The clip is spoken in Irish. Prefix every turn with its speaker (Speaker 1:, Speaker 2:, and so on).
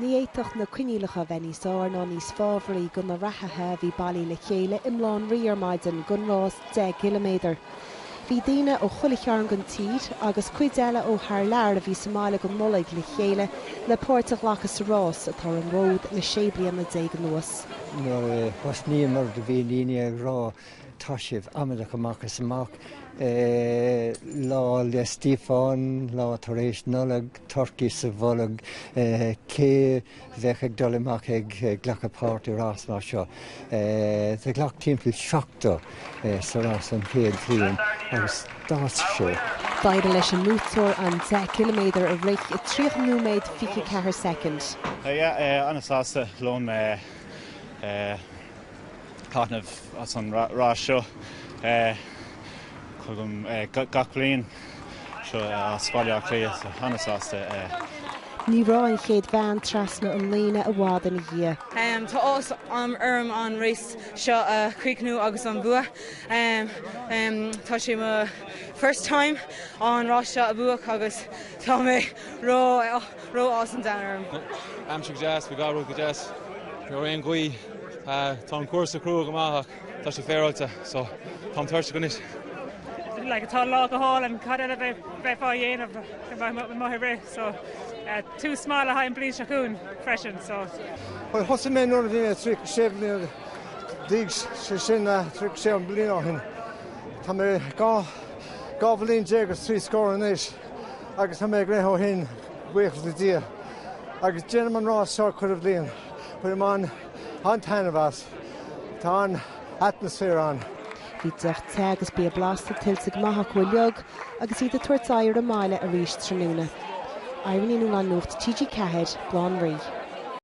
Speaker 1: Riathach na cuinílacha bheníosár ná níos fábhraí gon na reathaí bhí bailí le chéile imlán riar maidin gon rás 10 km. Bhí daoine ó chuilchearn gon tír agus cuid eile ó thar lear a bhí Somália go mulaigh le chéile le páirteach lachas rás atá an ród na sé bliain na 10 nuas.
Speaker 2: Nuair was níomar de bhí líine rá taisibh amach amachchas amach lá le Stífán, lá tar éis nullag Turcaí sa bhulag cé bheith ag dul amach ag ghlacha páirt rás mar seo. Tá ghlach timpeall seachta sa rás an chéad bhliain agus dás seo.
Speaker 1: Baile leis an mútóir an 10 km a rich i 3 nóméid 24 second.
Speaker 3: Anasásta lón Cátnamh as an rás seo chugum gach bliain seo spáileach lí anasásta.
Speaker 1: Ní rá an chéad bhean trasna an líne a bhád in dhé.
Speaker 4: Tá os an rés seo a chríicnú agus an bua. Tá sé ma first time an rás seo a buach agus tá mé ró as an dan
Speaker 5: Am si jazz, we got go jazz. We're in Gui, Tom Corsa crew Gamahak, Tashi Ferrota, so Tom Turch Gunis.
Speaker 6: Like a tall log of hall and cut it a bit faoi of my so too small a high and bleach shacoon freshen so.
Speaker 7: Well, what's the main order in a trick shape digs shin trick shape blino hin. Tame goblin jaggers 3 score in ish. Agus tame greho hin wake the deer. Agus gentleman Ross short could have been. Put him on Tanavas. Tan atmosphere on.
Speaker 1: Bhí decht agus bí a blasta tiltte go maithe go leog agus iad a tuairtáir a máile a rís tróna. Éireann an nuacht TG Cehead, Blán Rí.